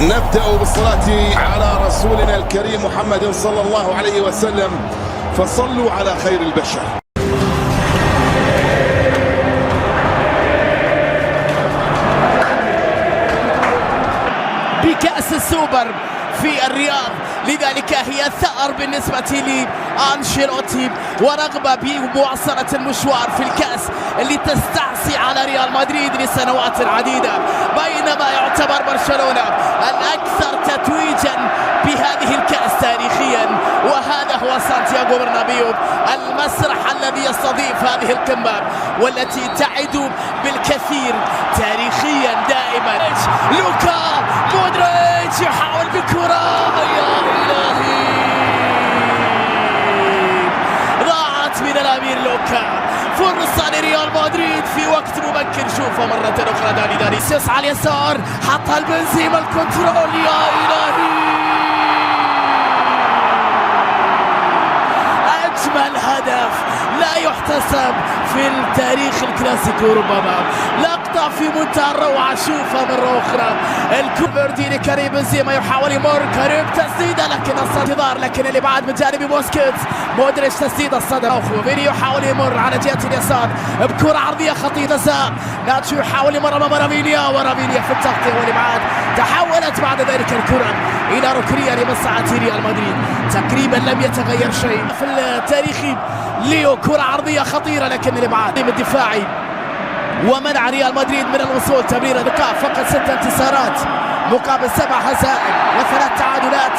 نبدأ بالصلاة على رسولنا الكريم محمد صلى الله عليه وسلم، فصلوا على خير البشر. بكأس السوبر في الرياض، لذلك هي ثأر بالنسبة لأنشيلوتي ورغبة بمواصلة المشوار في الكأس اللي تستعصي على ريال مدريد لسنوات عديدة، بينما يعتبر برشلونة الأكثر تتويجا بهذه الكأس تاريخيا، وهذا هو سانتياغو برنابيو، المسرح الذي يستضيف هذه القمة والتي تعد بالكثير تاريخيا دائما. لوكا مودريتش يحاول بكرة، يا إلهي ضاعت من الأمير لوكا، فرصة لريال مدريد في وقت مبكر. شوفها مرة أخرى، داني يسعى على اليسار، حطها البنزيما الكنترول، يا إلهي أجمل هدف لا يحتسب في التاريخ الكلاسيكو، ربما لقطة في منتهى الروعة. شوفها مرة أخرى، الكوفردي لكريم بنزيما يحاول يمر، كريم تسديدة لكن انتظار، لكن اللي بعد من جانب موسكيتس، مودريتش تسديدة الصدر، فيني يحاول يمر على جهة اليسار بكرة عرضية خطيرة، ناتشو يحاول يمر أمام رافينيا، ورافينيا في التغطية واللي بعد تحولت بعد ذلك الكرة إلى ركنية لمصلحة ريال مدريد، تقريبا لم يتغير شيء في التاريخ. ليو كرة عرضية خطيرة لكن اللي بعد الدفاعي ومنع ريال مدريد من الوصول. تمرير اللقاء فقط 6 انتصارات مقابل 7 هزائم و3 تعادلات،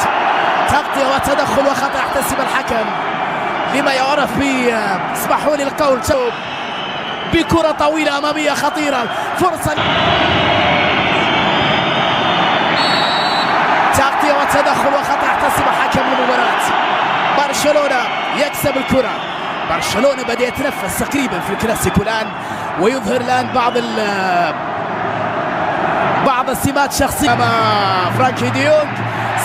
تغطية وتدخل وخطأ يحتسب الحكم لما يعرف ب اسمحوا لي القول بكرة طويلة أمامية خطيرة، فرصة تغطية وتدخل وخطأ يحتسب حكم المباراة. برشلونة يكسب الكرة، برشلونة بدأ يتنفس تقريبا في الكلاسيكو الآن، ويظهر الآن بعض السمات شخصية مع فرانكي ديونج،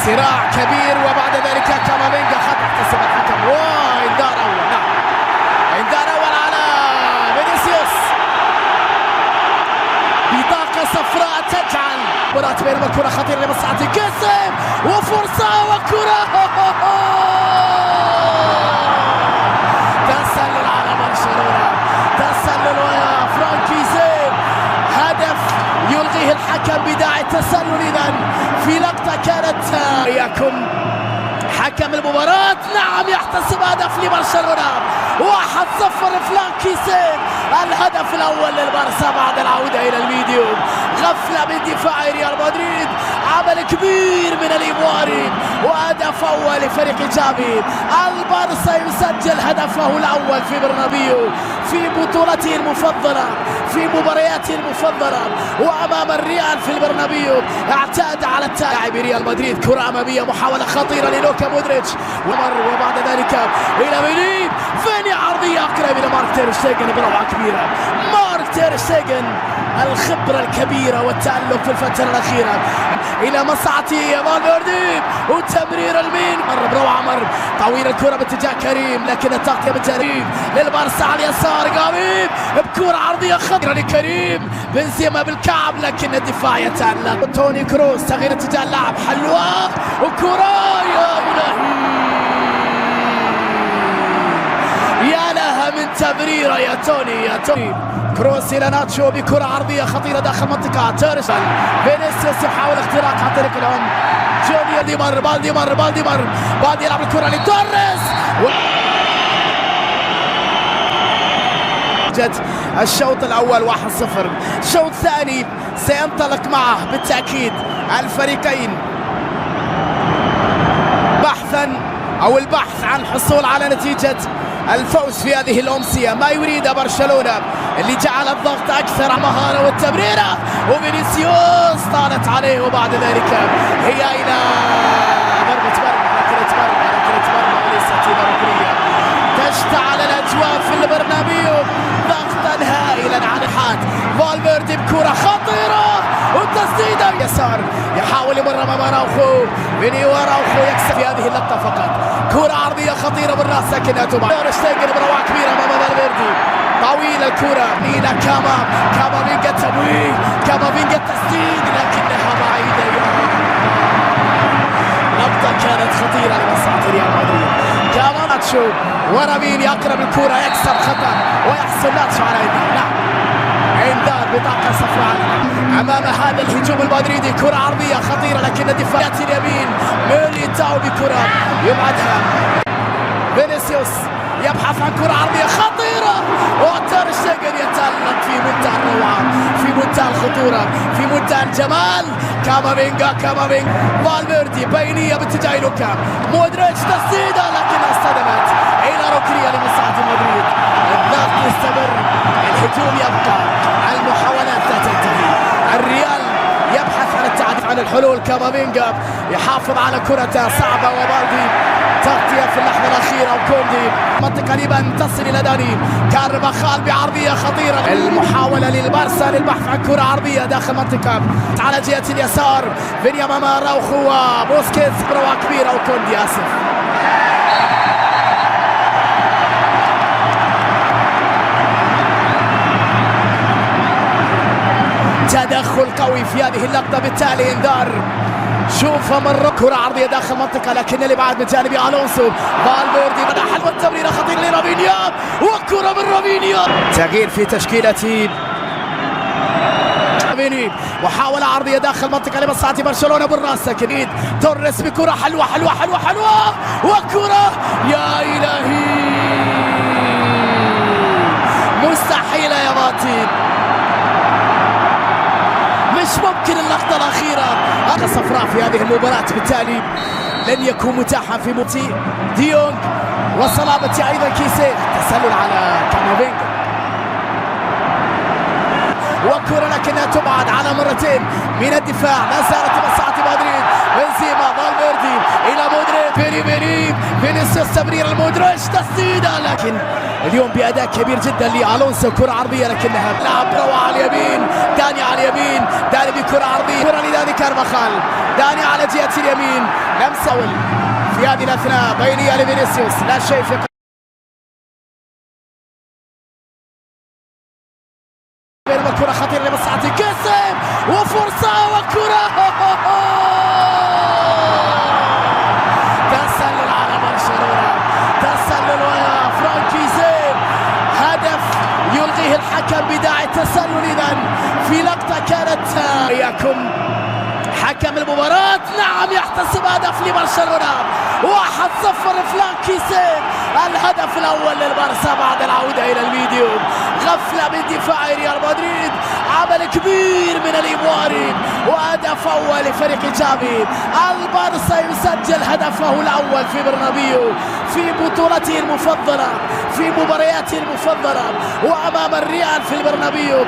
صراع كبير، وبعد ذلك كامافينجا خطأ يحتسب الحكم، وانذار أول. نعم انذار أول على فينيسيوس، بطاقة صفراء تجعل مباراة بينما الكرة خطيرة لمصلحة كاسم، وفرصة وكرة تسلل على برشلونة، تسلل ويا فرانكي زيب، هدف يلغيه الحكم بداعي التسلل. إذن في لقطة كانت يكون حكم المباراة نعم يحتسب هدف لبرشلونة، 1-0 فرانكي زيب، الهدف الأول للبارسا بعد العودة إلى الفيديو. غفلة من دفاع ريال مدريد، عمل كبير من الإيمواري، وهدف أول لفريق جافي. البارسا يسجل هدفه الأول في برنابيو في بطولته المفضلة، في مبارياته المفضلة، وأمام الريال في البرنابيو اعتاد على لاعب ريال مدريد. كرة أمامية، محاولة خطيرة للوكا مودريتش، وبعد ذلك إلى فيني عرضية أقرب إلى مارك تير شتيجن بروعة كبيرة. مارك تير شتيجن الخبرة الكبيرة والتألق في الفترة الأخيرة إلى مصلحة فالفيردي، وتمرير المين بروعة، طويل الكرة باتجاه كريم، لكن التغطية بالجانب للبارسا على اليسار، قريب بكرة عرضية خطيرة لكريم بنزيما بالكعب، لكن الدفاع يتألق. توني كروس تغيير اتجاه اللعب، حلوة وكرة، يا إلهي يا لها من تمريرة يا توني. كروس إلى ناتشو بكرة عرضية خطيرة داخل منطقة تيرشل، فينيسيوس يحاول اختراق عن طريق العمق، جونيور ديمار، بالدي يلعب الكرة لتوريس، الشوط الأول 1-0. الشوط الثاني سينطلق معه بالتأكيد الفريقين البحث عن الحصول على نتيجة الفوز في هذه الأمسية، ما يريد برشلونة اللي جعل الضغط أكثر، مهارة والتمريرة، وفينيسيوس طالت عليه، وبعد ذلك هي إلى ضربة مرمى، وليست ركنية. تشتعل الأجواء في البرنابيو، ضغطا هائلا عن حاد فالفيردي بكرة خطيرة، والتسديدة يسار، يحاول يمر أمام أراوخو، فيني وأراوخو يكسب في هذه اللقطة فقط. كرة عرضية خطيرة بالراس لكنها تباع، تير شتيجن بروعة كبيرة أمام فالفيردي، طويلة الكرة إلى كامافينجا، التسديد لكنها بعيدة. ناتشو ورامين أقرب الكرة يكسب خطأ ويحصل ناتشو على إنذار. نعم إنذار بطاقة صفراء أمام هذا الهجوم المدريدي. كرة عرضية خطيرة لكن الدفاع يأتي اليمين. ميليتاو بكرة يبعدها. فينيسيوس يبحث عن كرة عرضية خطيرة وتر شتيجن يتألق في منتهى الروعة، في منتهى الخطورة، في منتهى الجمال. كامافينجا فالفيردي بينية باتجاه لوكا مودريتش تسديدة لكنها اصطدمت إلى ركنية لمصلحة مدريد. الضغط يستمر، الهجوم يبقى، المحاولات لا تنتهي. الريال يبحث عن التعدي عن الحلول. كامافينجا يحافظ على كرته صعبة وبالدي تغطية في اللحظة الأخيرة وكوندي منطقة قريبا تصل إلى داني كارفاخال بعرضية خطيرة. المحاولة للبارسا للبحث عن كرة عرضية داخل منطقة على جهة اليسار. فينيا ماما راوخو بوسكيتس بروعة كبيرة وكوندي آسف. تدخل قوي في هذه اللقطة بالتالي انذار. شوفها مرة كرة عرضية داخل المنطقة لكن اللي بعد من جانب ألونسو. فالفيردي بدأ حلوة التمريرة خطيرة لرافينيا وكرة من رافينيا. تغيير في تشكيلة محاولة عرضية داخل المنطقة لمصلحة برشلونة بالراس أكيد. توريس بكرة حلوة وكرة يا إلهي مستحيلة يا ماتين، مش ممكن اللقطة الأخيرة. صفراء في هذه المباراة بالتالي لن يكون متاحا في موتي ديونج وصلابة أيضا كيسيه. تسلل على كامافينجا وكرة لكنها تبعد على مرتين من الدفاع. لا زالت مصلحة مدريد. بنزيما فالفيردي إلى مودريتش فينيسيوس تمرير المودريتش تسديدة لكن اليوم بأداء كبير جدا لألونسو. كرة عرضية لكنها لعب روعة على اليمين. داني على اليمين، داني بكرة عرضية، كرة لداني كارفاخال. داني على جهة اليمين لم سول في هذه الأثناء. بينية لفينيسيوس لا شيء في كرة خطيرة لمصلحة كاسم وفرصة وكرة تسلل على برشلونة. تسلل ويا فرانكيزي هدف يلغيه الحكم بداعي التسلل. إذن في لقطة كانت إياكم حكم المباراة نعم يحتسب هدف لبرشلونة. 1-0 فرانكيزي الهدف الأول للبارسا بعد العودة إلى الفيديو. غفلة من دفاع ريال مدريد، عمل كبير من الإيمواري وهدف أول لفريق جافي. البارسا يسجل هدفه الأول في برنابيو في بطولته المفضلة، في مبارياته المفضلة وأمام الريال في البرنابيو.